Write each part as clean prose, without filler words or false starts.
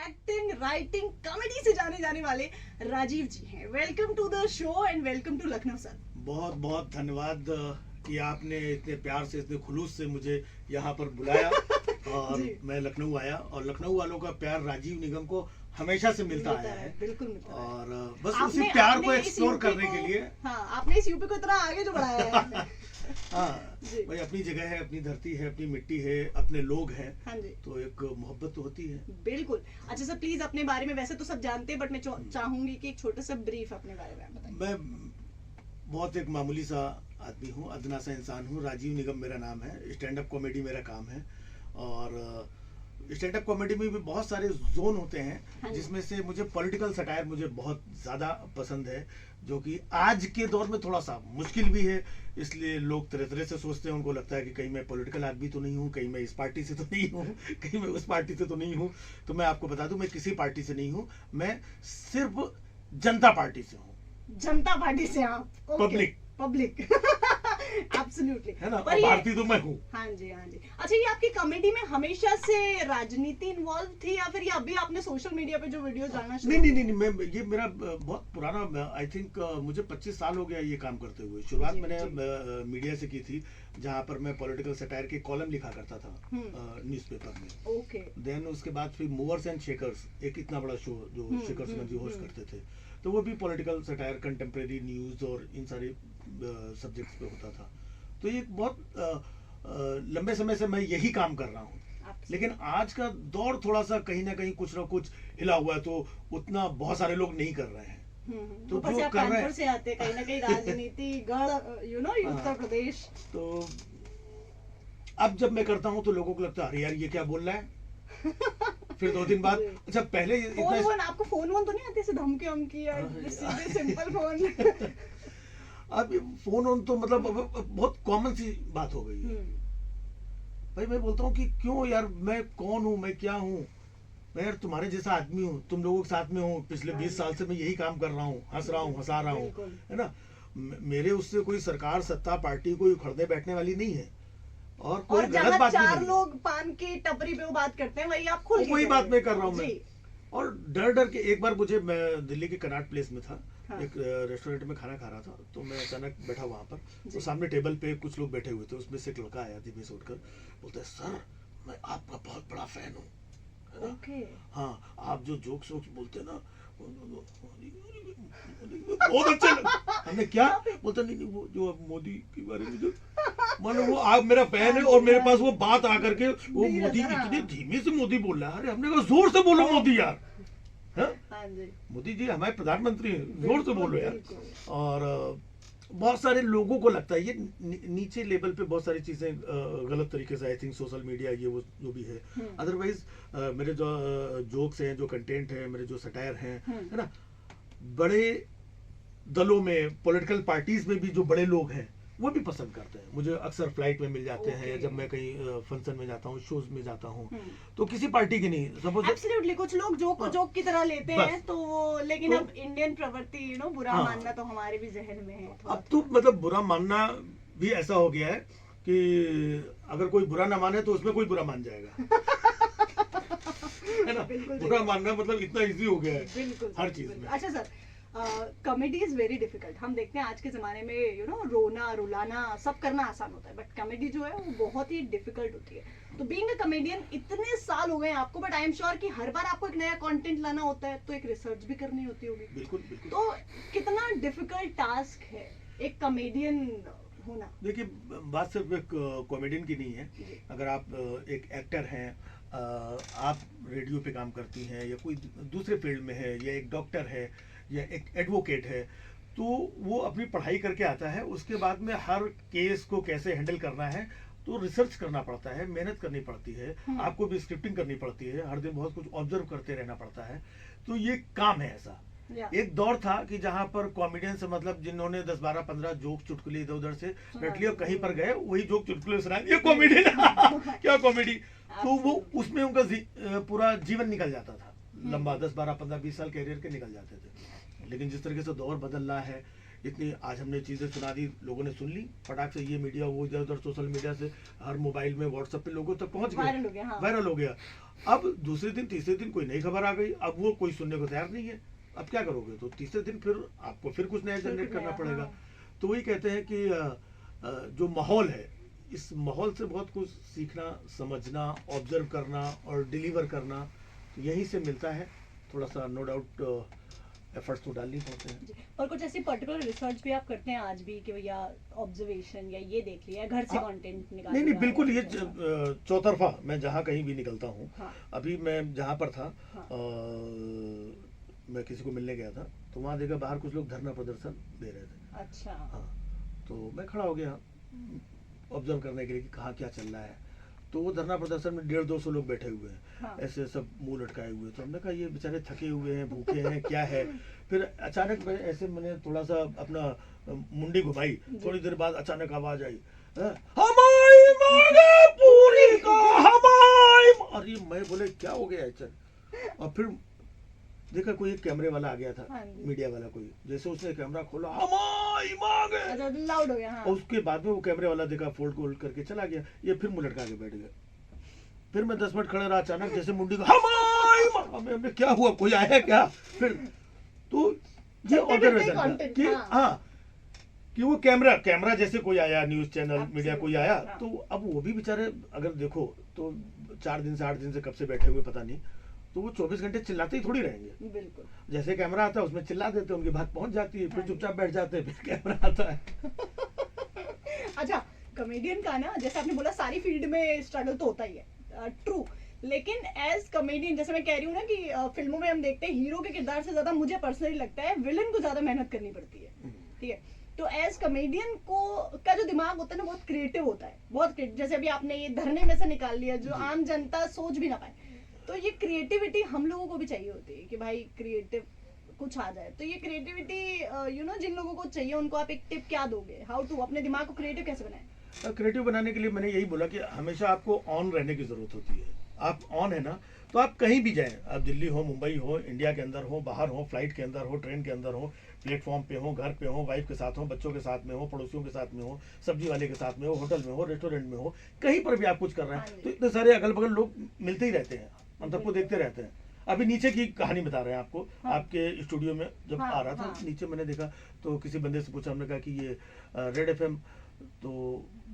Acting, writing, comedy से जाने जाने वाले राजीव जी हैं। Welcome to the show and welcome to Lucknow sir. बहुत बहुत धन्यवाद कि आपने इतने प्यार से, इतने खुलूस से मुझे यहाँ पर बुलाया और मैं लखनऊ आया, और लखनऊ वालों का प्यार राजीव निगम को हमेशा से मिलता आया है। बिल्कुल मिलता है। और बस उसी प्यार को एक्सप्लोर करने के लिए आपने इस यूपी को इतना आगे जो बढ़ाया है। हाँ भाई, अपनी जगह है, अपनी धरती है, अपनी मिट्टी है, अपने लोग हैं, हाँ जी, तो एक मोहब्बत तो होती है। बिल्कुल। अच्छा सर, प्लीज अपने बारे में, वैसे तो सब जानते हैं बट मैं चाहूंगी कि एक छोटा सा ब्रीफ अपने बारे में बताइए। मैं बहुत एक मामूली सा आदमी हूँ, अदना सा इंसान हूँ। राजीव निगम मेरा नाम है। स्टैंड अप कॉमेडी मेरा काम है, और स्टैंड अप कॉमेडी में भी बहुत सारे जोन होते हैं, जिसमें से मुझे पॉलिटिकल सटायर मुझे बहुत ज़्यादा पसंद है, जो कि आज के दौर में थोड़ा सा मुश्किल भी है। इसलिए लोग तरह तरह से सोचते हैं, उनको लगता है कि कहीं मैं पॉलिटिकल आदमी तो नहीं हूँ, कहीं मैं इस पार्टी से तो नहीं हूँ, कहीं मैं उस पार्टी से तो नहीं हूँ। तो मैं आपको बता दूं, मैं किसी पार्टी से नहीं हूँ, मैं सिर्फ जनता पार्टी से हूँ। जनता पार्टी से आप? पब्लिक एब्सोल्युटली है ना, और भारतीय तो मैं हूँ। हाँ जी, हाँ जी। अच्छा, ये आपकी कॉमेडी में हमेशा से राजनीति इन्वॉल्व थी, या फिर ये अभी आपने सोशल मीडिया पे जो वीडियो डालना शुरू? नहीं, मैं ये मेरा बहुत पुराना, आई थिंक मुझे 25 साल हो गया ये काम करते हुए। शुरुआत मैंने मीडिया से की थी, जहाँ पर मैं पॉलिटिकल सटायर के कॉलम लिखा करता था न्यूज़पेपर में। ओके। देन उसके बाद फिर मूवर्स एंड शेकर्स, एक इतना बड़ा शो जो शेकर्स में जो होस्ट करते थे, तो वो भी पॉलिटिकल सटायर, कंटेम्प्रेरी न्यूज और इन सारे सब्जेक्ट्स पे होता था। तो ये बहुत लंबे समय से मैं यही काम कर रहा हूँ। लेकिन आज का दौर थोड़ा सा कहीं ना कुछ हिला हुआ है, तो उतना बहुत सारे लोग नहीं कर रहे हैं। तो जो कर रहे हैं से आते कहीं ना कहीं राजनीति गढ़, यू नो, उत्तर प्रदेश। तो अब जब मैं करता हूँ तो लोगों को लगता है अरे यार ये क्या बोल रहा है। फिर 2 दिन बाद, अच्छा पहले फोन आपको फोन तो नहीं आते, धमकी वमकी या सीधे सिंपल फोन? अब फोन ऑन तो मतलब बहुत कॉमन सी बात हो गई है भाई। मैं बोलता हूँ कि क्यों यार, मैं कौन हूँ, मैं क्या हूँ, मैं यार तुम्हारे जैसा आदमी हूँ, तुम लोगों के साथ में हूँ। पिछले 20 साल से मैं यही काम कर रहा हूँ, हंस रहा हूँ, हंसा रहा हूँ, है ना। मेरे उससे कोई सरकार, सत्ता, पार्टी कोई उखड़ने बैठने वाली नहीं है। और कोई गलत बात नहीं है। 4 लोग पान की टपरी पे वो बात करते हैं, वही आप खुल के वही बात मैं कर रहा हूँ मैं। और डर के एक बार मुझे, मैं दिल्ली के कनॉट प्लेस में था, एक रेस्टोरेंट में खाना खा रहा था, तो मैं अचानक बैठा वहां पर, तो सामने टेबल पे कुछ लोग बैठे हुए थे। उसमें से एक लड़का आया धीमे से उठकर, बोलता है सर मैं आपका बहुत बड़ा फैन हूँ, है ना। हाँ, आप जो जोक्स बोलते हैं ना बहुत अच्छे। हमने क्या बोलता, नहीं वो जो मोदी के बारे में जो मानो, वो आप मेरा फैन है और मेरे पास वो बात आकर के, वो मोदी इतने धीमे से मोदी बोल रहा है। अरे हमने कहा जोर से बोलो मोदी यार, मोदी जी हमारे प्रधानमंत्री हैं, जोर से बोलो यार। और बहुत सारे लोगों को लगता है ये नीचे लेवल पे बहुत सारी चीजें गलत तरीके से, आई थिंक सोशल मीडिया ये वो जो भी है। अदरवाइज मेरे जो जोक्स हैं, जो कंटेंट है, मेरे जो सटायर हैं, है ना, बड़े दलों में, पॉलिटिकल पार्टीज में भी जो बड़े लोग हैं वो भी पसंद करते हैं। मुझे अक्सर फ्लाइट में मिल जाते हैं, जब मैं कहीं फंक्शन में जाता हूँ, शोज में जाता हूँ, तो किसी पार्टी की नहीं, सपोज एब्सोल्युटली कुछ लोग जोक की तरह लेते हैं, तो वो, लेकिन अब इंडियन प्रवृत्ति, यू नो, बुरा मानना तो हमारे भी जहन में है। अब तो मतलब बुरा मानना भी ऐसा हो गया है कि अगर कोई बुरा ना माने तो उसमें कोई बुरा मान जाएगा। है ना, बुरा मानना मतलब इतना इजी हो गया है हर चीज में। अच्छा sir, comedy is very difficult. हम देखते हैं आज के जमाने में, यू नो, रोना रुलाना सब करना आसान होता है, बट कॉमेडी जो है वो बहुत ही डिफिकल्ट होती है। तो बीइंग अ कॉमेडियन, इतने साल हो गए आपको, बट आई एम श्योर कि हर बार आपको एक नया कंटेंट लाना होता है, तो एक रिसर्च भी करनी होती होगी। बिल्कुल बिल्कुल। तो कितना डिफिकल्ट टास्क है एक कॉमेडियन होना? देखिए, बात सिर्फ एक कॉमेडियन की नहीं है। अगर आप एक एक्टर हैं, आप रेडियो पे काम करती हैं, या कोई दूसरे फील्ड में है, या एक डॉक्टर है, या एक एडवोकेट है, तो वो अपनी पढ़ाई करके आता है। उसके बाद में हर केस को कैसे हैंडल करना है, तो रिसर्च करना पड़ता है, मेहनत करनी पड़ती है, आपको भी स्क्रिप्टिंग करनी पड़ती है, हर दिन बहुत कुछ ऑब्जर्व करते रहना पड़ता है। तो ये काम है ऐसा। एक दौर था कि जहां पर कॉमेडियन से मतलब जिन्होंने 10, 12, 15 जोक चुटकुले इधर उधर से रट लिया, कहीं पर गए वही जोक चुटकुले सुना, ये कॉमेडियन क्या कॉमेडी। तो वो उसमें उनका पूरा जीवन निकल जाता था, लंबा 10, 12, 15, 20 साल कैरियर के निकल जाते थे। लेकिन जिस तरीके से दौर बदल रहा है, इतनी आज हमने चीज़ें सुना दी, लोगों ने सुन ली फटाक से, ये मीडिया वो इधर उधर सोशल मीडिया से हर मोबाइल में व्हाट्सएप पे लोगों तक पहुंच वायरल हो गया, गया, हाँ। वायरल हो गया। अब दूसरे दिन तीसरे दिन कोई नई खबर आ गई, अब वो कोई सुनने को तैयार नहीं है। अब क्या करोगे? तो तीसरे दिन फिर आपको फिर कुछ नया फिर जनरेट कुछ करना नया, पड़ेगा। हाँ। तो वही कहते हैं कि जो माहौल है, इस माहौल से बहुत कुछ सीखना, समझना, ऑब्जर्व करना और डिलीवर करना, तो यहीं से मिलता है। थोड़ा सा नो डाउट एफर्ट्स तो डालनी पड़ते हैं। जी। और कुछ ऐसी पर्टिकुलर रिसर्च भी आप करते हैं आज भी कि भैया ऑब्जर्वेशन या ये देख लिया, घर से हाँ। कंटेंट निकाल नहीं नहीं, लिया, बिल्कुल ये ऐसा? चौतरफा, मैं जहाँ कहीं भी निकलता हूँ। हाँ। अभी मैं जहाँ पर था, हाँ। मैं किसी को मिलने गया था, तो वहाँ देखा बाहर कुछ लोग धरना प्रदर्शन दे रहे थे। अच्छा। हाँ, तो मैं खड़ा हो गया ऑब्जर्व करने के लिए कि कहाँ क्या चल रहा है। तो वो धरना प्रदर्शन में 150-200 लोग बैठे हुए हैं, हाँ। ऐसे सब मुंह लटकाए हुए। तो हमने कहा ये बेचारे थके हुए हैं, भूखे हैं, क्या है। फिर अचानक मैं ऐसे, मैंने थोड़ा सा अपना मुंडी घुमाई, थोड़ी देर बाद अचानक आवाज आई, हमारी मांगे पूरी का हमारी। अरे मैं बोले क्या हो गया चल। और फिर देखा कोई एक कैमरे वाला आ गया था, हाँ जी। मीडिया वाला कोई, जैसे उसने कैमरा खोला, हमारी मांगे। अच्छा, लाउड हो गया, हाँ। और उसके बाद में वो कैमरे वाला देखा, फोल्ड करके चला गया, ये फिर मुंह लटका के बैठ गया। फिर मैं 10 मिनट खड़ा रहा, अचानक जैसे मुंडी को हमारी हमने क्या हुआ, कोई आया क्या? फिर तो ये ऑब्जर्वेशन content, कि हाँ। हाँ, कि वो कैमरा जैसे कोई आया, न्यूज चैनल मीडिया कोई आया, हाँ। तो अब वो भी बेचारे अगर देखो तो 4 दिन से 8 दिन से कब से बैठे हुए पता नहीं, तो वो 24 घंटे चिल्लाते ही थोड़ी रहेंगे। बिल्कुल। जैसे कैमरा आता है उसमें चिल्ला देते हैं, उनकी बात पहुंच जाती है, फिर हाँ। चुपचाप बैठ जाते हैं, फिर कैमरा आता है। अच्छा, कॉमेडियन का ना, जैसे आपने बोला सारी फील्ड में स्ट्रगल तो होता ही है, ट्रू। लेकिन एज कॉमेडियन, जैसे मैं कह रही हूँ ना कि फिल्मों में हम देखते हैं हीरो के किरदार से ज्यादा मुझे पर्सनली लगता है विलन को ज्यादा मेहनत करनी पड़ती है, ठीक है। तो एज कॉमेडियन को का जो दिमाग होता है ना, बहुत क्रिएटिव होता है, बहुत creative। जैसे अभी आपने ये धरने में से निकाल लिया जो आम जनता सोच भी ना पाए, तो ये क्रिएटिविटी हम लोगों को भी चाहिए होती है कि भाई क्रिएटिव कुछ आ जाए। तो ये क्रिएटिविटी जिन लोगों को चाहिए उनको आप एक टिप क्या दोगे, हाउ टू अपने दिमाग को क्रिएटिव कैसे बनाए? क्रिएटिव बनाने के लिए मैंने यही बोला कि हमेशा आपको ऑन रहने की जरूरत होती है। आप ऑन है ना, तो आप कहीं भी जाएं, आप दिल्ली हो, मुंबई हो, इंडिया के अंदर हो, बाहर हो, फ्लाइट के अंदर हो, ट्रेन के अंदर हो, प्लेटफॉर्म पे हो, घर पे हो, वाइफ के साथ हो, बच्चों के साथ में हो, पड़ोसियों के साथ में हो, सब्जी वाले के साथ में हो, होटल में हो, रेस्टोरेंट में हो, कहीं पर भी आप कुछ कर रहे हैं, तो इतने सारे अगल बगल लोग मिलते ही रहते हैं, हम सबको देखते रहते हैं। अभी नीचे की कहानी बता रहे हैं आपको। हाँ। आपके स्टूडियो में जब हाँ, आ रहा था, हाँ। नीचे मैंने देखा तो किसी बंदे से पूछा, हमने कहा कि ये रेड एफएम, तो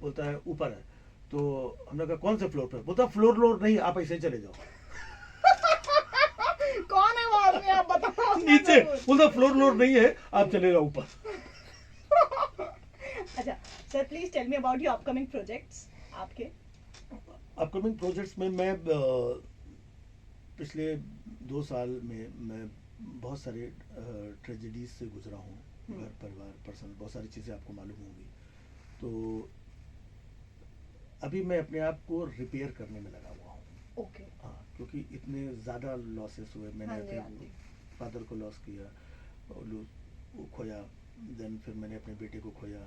बोलता है ऊपर है। तो हमने कहा कौन से फ्लोर पर? बोलता फ्लोर नहीं, आप ऐसे ही चले जाओ। कौन है वो आदमी, आप बताओ। नीचे बोलता फ्लोर नहीं है, आप चले जाओ ऊपर। अच्छा sir, please tell me about your upcoming projects आपके। अपकमिंग प्रोजेक्ट्स में मैं पिछले 2 साल में मैं बहुत सारे ट्रेजेडीज से गुजरा हूँ, घर परिवार पर्सनल बहुत सारी चीज़ें आपको मालूम होंगी। तो अभी मैं अपने आप को रिपेयर करने में लगा हुआ हूँ। ओके। हाँ, क्योंकि इतने ज़्यादा लॉसेस हुए। मैंने हाँ जी, हाँ अपने जी। फादर को लॉस किया, वो खोया, देन फिर मैंने अपने बेटे को खोया।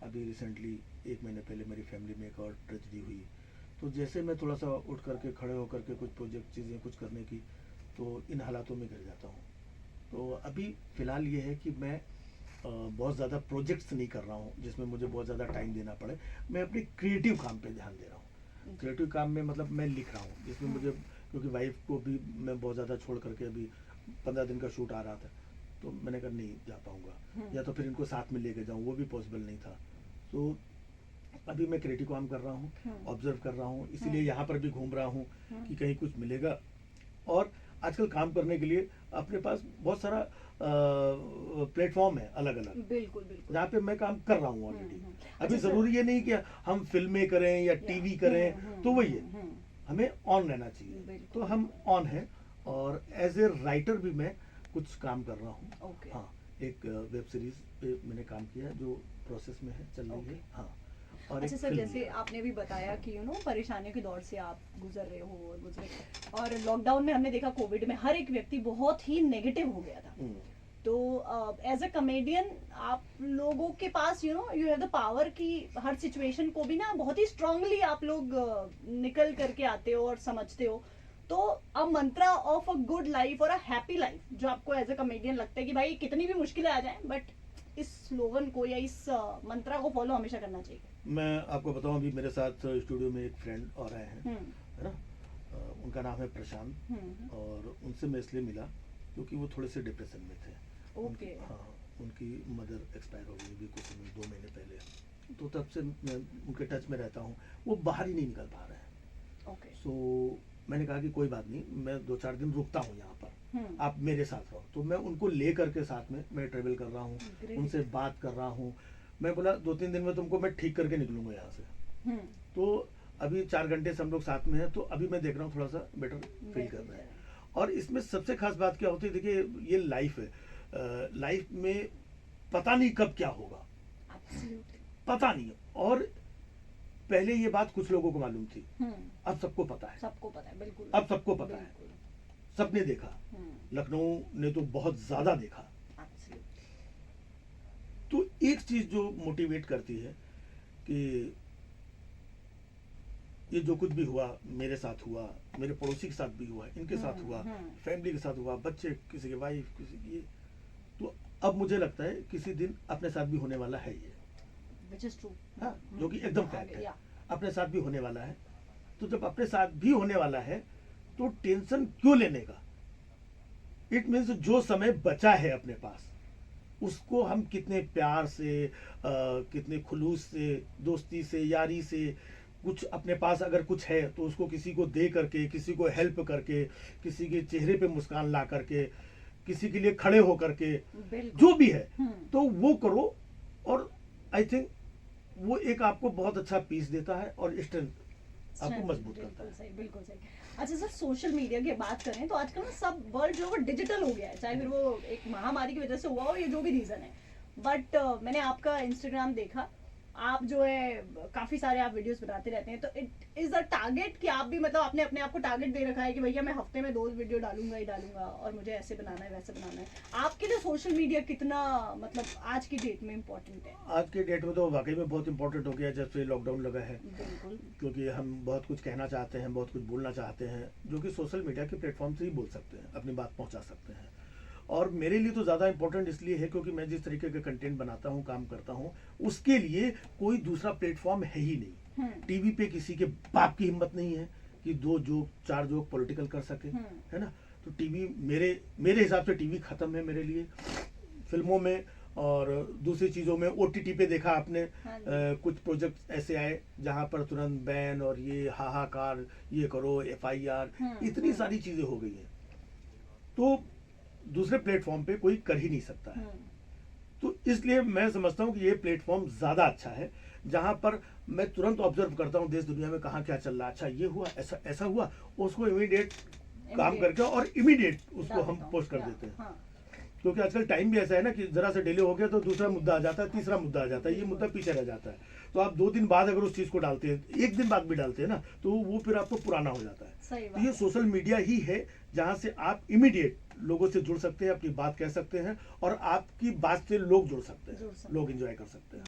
अभी रिसेंटली 1 महीने पहले मेरी फैमिली में एक और ट्रेजेडी हुई। तो जैसे मैं थोड़ा सा उठ करके खड़े होकर के कुछ प्रोजेक्ट चीज़ें कुछ करने की, तो इन हालातों में गिर जाता हूँ। तो अभी फ़िलहाल ये है कि मैं बहुत ज़्यादा प्रोजेक्ट्स नहीं कर रहा हूँ जिसमें मुझे बहुत ज़्यादा टाइम देना पड़े। मैं अपने क्रिएटिव काम पे ध्यान दे रहा हूँ। क्रिएटिव काम में मतलब मैं लिख रहा हूँ, जिसमें मुझे, क्योंकि वाइफ को भी मैं बहुत ज़्यादा छोड़ करके अभी 15 दिन का शूट आ रहा था, तो मैंने कहा नहीं जा पाऊँगा, या तो फिर इनको साथ में लेके जाऊँ, वो भी पॉसिबल नहीं था। तो अभी मैं क्रिएटिव काम कर रहा हूँ, ऑब्जर्व कर रहा हूँ, इसीलिए यहाँ पर भी घूम रहा हूँ कि कहीं कुछ मिलेगा। और आजकल काम करने के लिए अपने पास बहुत सारा प्लेटफॉर्म है अलग अलग, बिल्कुल बिल्कुल, जहाँ पे मैं काम कर रहा हूँ ऑलरेडी। अभी अच्छा, जरूरी ये नहीं कि हम फिल्में करें या टीवी करें, तो वही है, हमें ऑन रहना चाहिए। तो हम ऑन है। और एज ए राइटर भी मैं कुछ काम कर रहा हूँ। ओके। हाँ, एक वेब सीरीज पे मैंने काम किया जो प्रोसेस में है, चल रही है। हाँ, और अच्छा एक सर, फिल्म जैसे भी है। आपने भी बताया कि परेशानियों के दौर से आप गुजर रहे हो और गुजरे, और लॉकडाउन में हमने देखा कोविड में हर एक व्यक्ति बहुत ही नेगेटिव हो गया था। तो एज अ कॉमेडियन आप लोगों के पास यू हैव द पावर कि हर सिचुएशन को भी ना बहुत ही स्ट्रांगली आप लोग निकल करके आते हो और समझते हो। तो अ मंत्रा ऑफ अ गुड लाइफ और अ हैप्पी लाइफ जो आपको एज अ कॉमेडियन लगता है कि भाई कितनी भी मुश्किलें आ जाएं बट इस स्लोगन को या इस मंत्रा को फॉलो हमेशा करना चाहिए? मैं आपको बताऊं, अभी मेरे साथ स्टूडियो में एक फ्रेंड और आए हैं, है ना, उनका नाम है प्रशांत, और उनसे मैं इसलिए मिला क्योंकि वो थोड़े से डिप्रेशन में थे। ओके। हाँ, उनकी मदर एक्सपायर हो गई अभी कुछ समय 2 महीने पहले, तो तब से मैं उनके टच में रहता हूँ। वो बाहर ही नहीं निकल पा रहे हैं। ओके। सो मैंने कहा कि कोई बात नहीं, मैं 2-4 दिन रुकता हूँ यहाँ पर, आप मेरे साथ रहो। तो मैं उनको ले करके साथ में मैं ट्रेवल कर रहा हूँ, उनसे बात कर रहा हूँ। मैं बोला 2-3 दिन में तुमको मैं ठीक करके निकलूंगा यहाँ से। तो अभी 4 घंटे से हम लोग साथ में हैं, तो अभी मैं देख रहा हूँ थोड़ा सा बेटर फील कर रहे हैं। और इसमें सबसे खास बात क्या होती है, देखिए ये लाइफ है, लाइफ में पता नहीं कब क्या होगा, पता नहीं। और पहले ये बात कुछ लोगों को मालूम थी, अब सबको पता है। सबको पता है, बिल्कुल। अब सबको पता है, सबने देखा, लखनऊ ने तो बहुत ज्यादा देखा। तो एक चीज जो मोटिवेट करती है कि ये जो कुछ भी हुआ, मेरे साथ हुआ, मेरे पड़ोसी के साथ भी हुआ, इनके साथ हुआ, फैमिली के साथ हुआ, बच्चे, किसी की वाइफ, किसी की, तो अब मुझे लगता है किसी दिन अपने साथ भी होने वाला है ये, Which is true. हाँ, जो कि एकदम फैक्ट है, अपने साथ भी होने वाला है। तो जब अपने साथ भी होने वाला है तो टेंशन क्यों लेने का? इट मीन्स जो समय बचा है अपने पास, उसको हम कितने प्यार से, कितने खुलूस से, दोस्ती से, यारी से, कुछ अपने पास अगर कुछ है तो उसको किसी को दे करके, किसी को हेल्प करके, किसी के चेहरे पे मुस्कान ला करके, किसी के लिए खड़े हो करके, जो भी है तो वो करो। और आई थिंक वो एक आपको बहुत अच्छा पीस देता है और स्ट्रेंथ आपको मजबूत करता है। सही, बिल्कुल सही। अच्छा सर, सोशल मीडिया की बात करें तो आजकल ना सब वर्ल्ड जो है वो डिजिटल हो गया है, चाहे फिर वो एक महामारी की वजह से हुआ हो या जो भी रीजन है। बट मैंने आपका इंस्टाग्राम देखा, आप जो है काफी सारे आप वीडियोस बनाते रहते हैं, तो इट इज अ टारगेट कि आप भी मतलब आपने अपने आप को टारगेट दे रखा है कि भैया मैं हफ्ते में 2 वीडियो डालूंगा ही डालूंगा और मुझे ऐसे बनाना है वैसे बनाना है? आपके लिए सोशल मीडिया कितना मतलब आज की डेट में इम्पोर्टेंट है? आज के डेट में तो वाकई में बहुत इंपॉर्टेंट हो गया जब से लॉकडाउन लगा है। बिल्कुल। क्योंकि हम बहुत कुछ कहना चाहते हैं, बहुत कुछ बोलना चाहते हैं, जो कि सोशल मीडिया के प्लेटफॉर्म से ही बोल सकते हैं, अपनी बात पहुंचा सकते हैं। और मेरे लिए तो ज़्यादा इंपॉर्टेंट इसलिए है क्योंकि मैं जिस तरीके का कंटेंट बनाता हूँ, काम करता हूँ, उसके लिए कोई दूसरा प्लेटफॉर्म है ही नहीं। टीवी पे किसी के बाप की हिम्मत नहीं है कि 2 जोक 4 जोक पॉलिटिकल कर सके, है ना। तो टीवी मेरे हिसाब से टीवी खत्म है मेरे लिए। फिल्मों में और दूसरी चीज़ों में OTT पे देखा आपने, कुछ प्रोजेक्ट ऐसे आए जहाँ पर तुरंत बैन और ये हाहाकार, ये करो, FIR, इतनी सारी चीज़ें हो गई हैं, तो दूसरे प्लेटफॉर्म पे कोई कर ही नहीं सकता है। तो इसलिए मैं समझता हूँ कि ये प्लेटफॉर्म ज्यादा अच्छा है, जहां पर मैं तुरंत ऑब्जर्व करता हूँ देश दुनिया में कहाँ क्या चल रहा है, अच्छा ये हुआ, ऐसा हुआ, उसको इमीडिएट काम करके और इमीडिएट उसको हम पोस्ट कर देते हैं। क्योंकि आजकल टाइम भी ऐसा है ना कि जरा से डिले हो गया तो दूसरा मुद्दा आ जाता है, तीसरा मुद्दा आ जाता है, ये मुद्दा पीछे रह जाता है। तो आप 2 दिन बाद अगर उस चीज को डालते हैं, 1 दिन बाद भी डालते हैं ना, तो वो फिर आपको पुराना हो जाता है। तो ये सोशल मीडिया ही है जहां से आप इमीडिएट लोगों से जुड़ सकते हैं, अपनी बात कह सकते हैं और आपकी बात से लोग जुड़ सकते हैं, लोग एंजॉय कर सकते हैं।